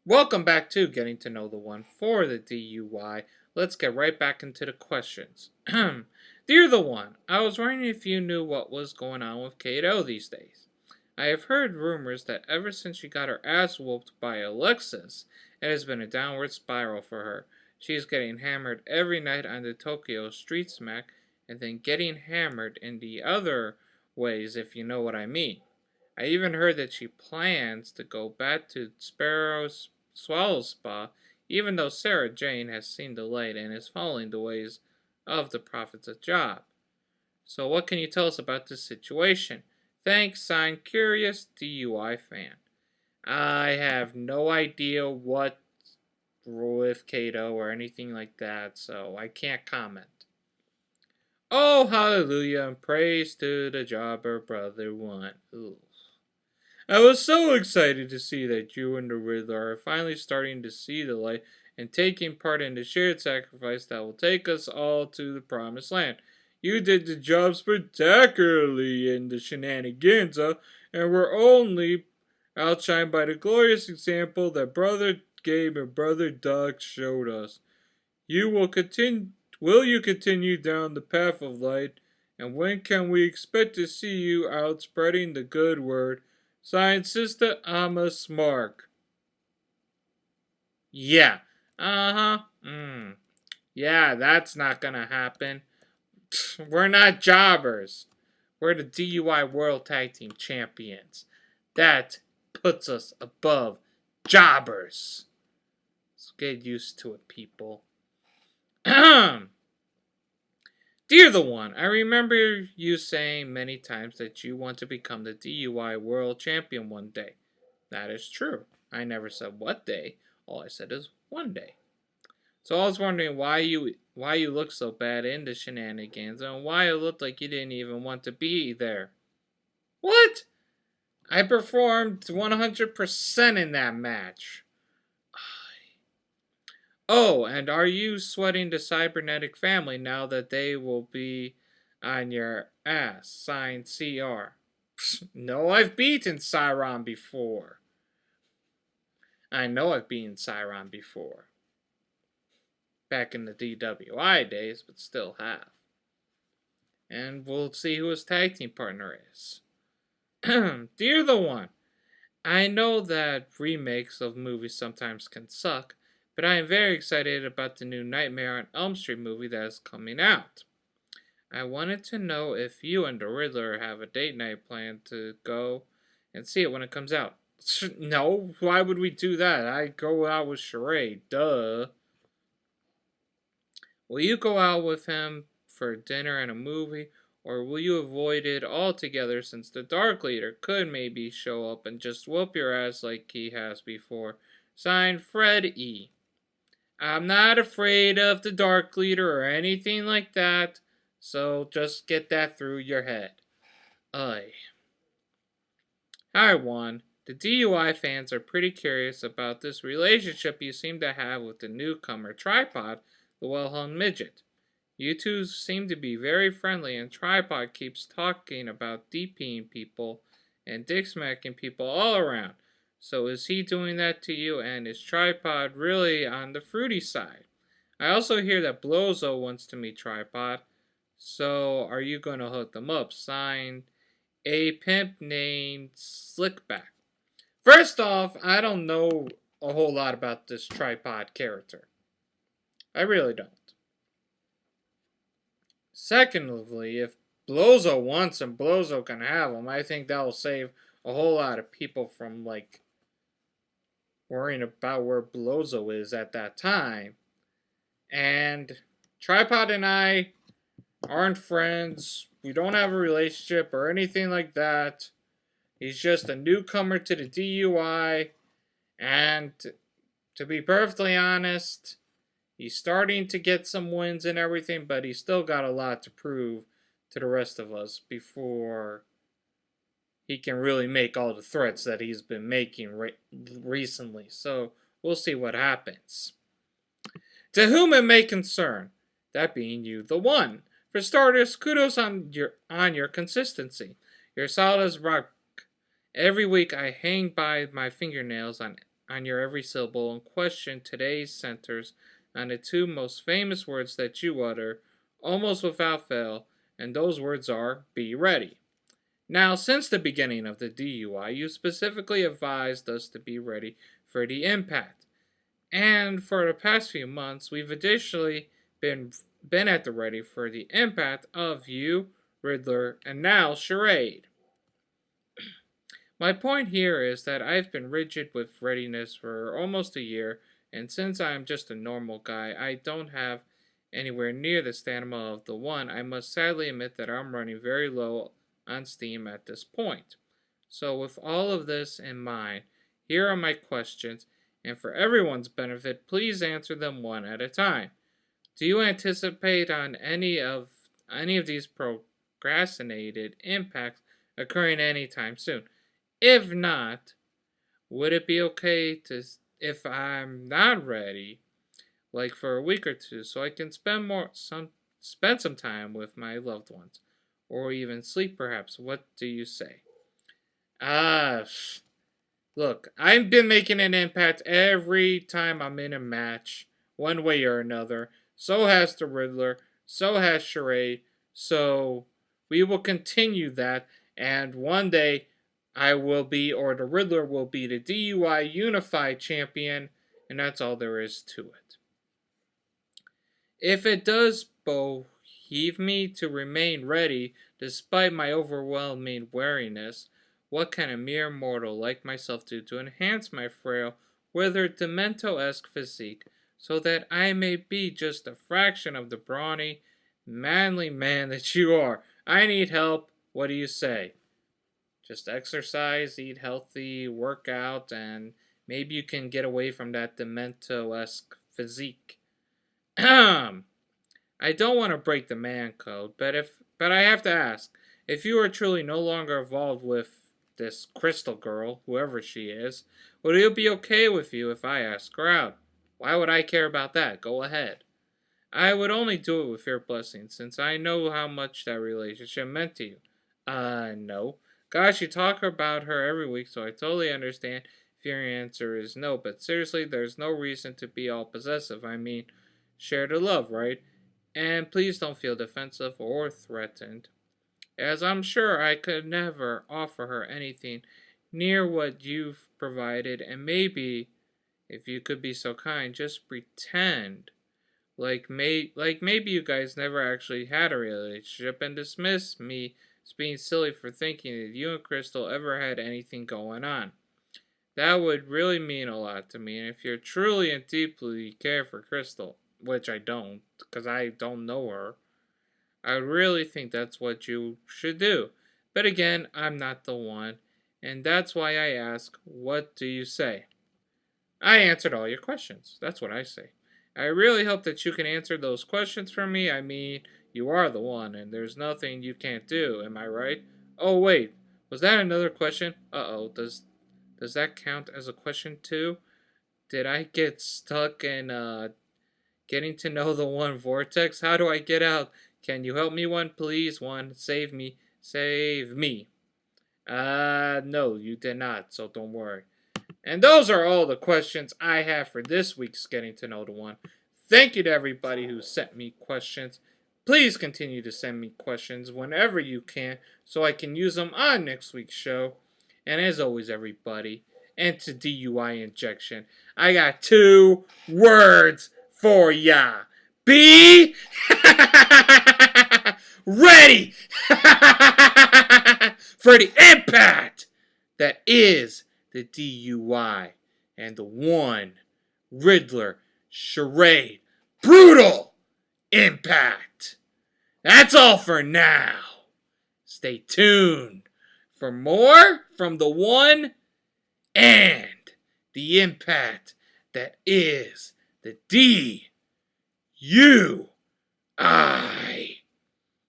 Welcome back to Getting to Know the One for the DUI. Let's get right back into the questions. Dear the One, I was wondering if you knew what was going on with Kato these days. I have heard rumors that ever since she got her ass whooped by Alexis, it has been a downward spiral for her. She is getting hammered every night on the Tokyo street smack, and then getting hammered in the other ways, if you know what I mean. I even heard that she plans to go back to Sparrow's Swallow Spa, even though Sarah Jane has seen the light and is following the ways of the prophets of Job. So what can you tell us about this situation? Thanks, signed Curious DUI Fan. I have no idea what with Kato or anything like that, so I can't comment. Oh, hallelujah, and praise to the jobber brother one. Ooh. I was so excited to see that you and the Riddler are finally starting to see the light and taking part in the shared sacrifice that will take us all to the promised land. You did the job spectacularly in the shenanigans, and were only outshined by the glorious example that Brother Gabe and Brother Doug showed us. Will you continue down the path of light, and when can we expect to see you out spreading the good word? Signed, Sister Amma Smark. Yeah. Uh-huh. Yeah, that's not gonna happen. We're not jobbers. We're the DUI World Tag Team Champions. That puts us above jobbers. So get used to it, people. Dear the One, I remember you saying many times that you want to become the DUI World Champion one day. That is true. I never said what day. All I said is one day. So I was wondering why you look so bad in the shenanigans and why it looked like you didn't even want to be there. What? I performed 100% in that match. Oh, and are you sweating the cybernetic family now that they will be on your ass? Signed, CR. No, I've beaten Cyron before. I know I've beaten Cyron before. Back in the DWI days, but still have. And we'll see who his tag team partner is. Dear the One, I know that remakes of movies sometimes can suck, but I am very excited about the new Nightmare on Elm Street movie that is coming out. I wanted to know if you and the Riddler have a date night planned to go and see it when it comes out. No, why would we do that? I go out with Sheree, duh. Will you go out with him for dinner and a movie, or will you avoid it altogether since the Dark Leader could maybe show up and just whoop your ass like he has before? Signed, Fred E. I'm not afraid of the Dark Leader or anything like that, so just get that through your head. Aye. Hi, Juan. The DUI fans are pretty curious about this relationship you seem to have with the newcomer Tripod, the well-hung midget. You two seem to be very friendly, and Tripod keeps talking about DPing people and dick smacking people all around. So is he doing that to you, and is Tripod really on the fruity side? I also hear that Blozo wants to meet Tripod, so are you going to hook them up? Signed, a pimp named Slickback. First off, I don't know a whole lot about this Tripod character. I really don't. Secondly, if Blozo wants him, Blozo can have him. I think that will save a whole lot of people from, worrying about where Blozo is at that time. And Tripod and I aren't friends. We don't have a relationship or anything like that. He's just a newcomer to the DUI. And to be perfectly honest, he's starting to get some wins and everything, but he's still got a lot to prove to the rest of us before he can really make all the threats that he's been making recently. So we'll see what happens. To whom it may concern, that being you, the one. For starters, kudos on your consistency. You're solid as rock. Every week I hang by my fingernails on on your every syllable, and question today's centers on the two most famous words that you utter almost without fail, and those words are be ready. Now, since the beginning of the DUI, you specifically advised us to be ready for the impact. And for the past few months, we've additionally been at the ready for the impact of you, Riddler, and now Charade. My point here is that I've been rigid with readiness for almost a year, and since I am just a normal guy, I don't have anywhere near the stamina of the one. I must sadly admit that I'm running very low on steam at this point. So with all of this in mind, here are my questions, and for everyone's benefit, please answer them one at a time. Do you anticipate on any of these procrastinated impacts occurring anytime soon? If not, would it be okay to if I'm not ready, like for a week or two, so I can spend some time with my loved ones, or even sleep perhaps? What do you say? Ah, look, I've been making an impact every time I'm in a match, one way or another. So has the Riddler, so has Charade, so we will continue that, and one day I will be, or the Riddler will be, the DUI Unified Champion, and that's all there is to it. If it does behoove me to remain ready, despite my overwhelming wariness, what can a mere mortal like myself do to enhance my frail, withered, Demento-esque physique, so that I may be just a fraction of the brawny, manly man that you are? I need help. What do you say? Just exercise, eat healthy, work out, and maybe you can get away from that Demento-esque physique. I don't want to break the man code, but I have to ask, if you are truly no longer involved with this Crystal girl, whoever she is, would it be okay with you if I ask her out? Why would I care about that? Go ahead. I would only do it with your blessing, since I know how much that relationship meant to you. No. Gosh, you talk about her every week, so I totally understand if your answer is no, but seriously, there's no reason to be all possessive. I mean, share the love, right? And please don't feel defensive or threatened, as I'm sure I could never offer her anything near what you've provided, and maybe, if you could be so kind, just pretend like maybe you guys never actually had a relationship and dismiss me as being silly for thinking that you and Crystal ever had anything going on. That would really mean a lot to me, and if you truly and deeply care for Crystal, which I don't, because I don't know her, I really think that's what you should do. But again, I'm not the one, and that's why I ask, what do you say? I answered all your questions. That's what I say. I really hope that you can answer those questions for me. I mean, you are the one, and there's nothing you can't do. Am I right? Oh, wait. Was that another question? Uh-oh. Does that count as a question, too? Did I get stuck in, getting to know the one vortex? How do I get out? Can you help me, one, please? One, save me. Save me. No, you did not, so don't worry. And those are all the questions I have for this week's Getting to Know the One. Thank you to everybody who sent me questions. Please continue to send me questions whenever you can so I can use them on next week's show. And as always, everybody, and to DUI injection, I got 2 words for ya. Be ready for the impact that is the DUI and the one Riddler Charade brutal impact. That's all for now. Stay tuned for more from the one and the impact that is the DUI.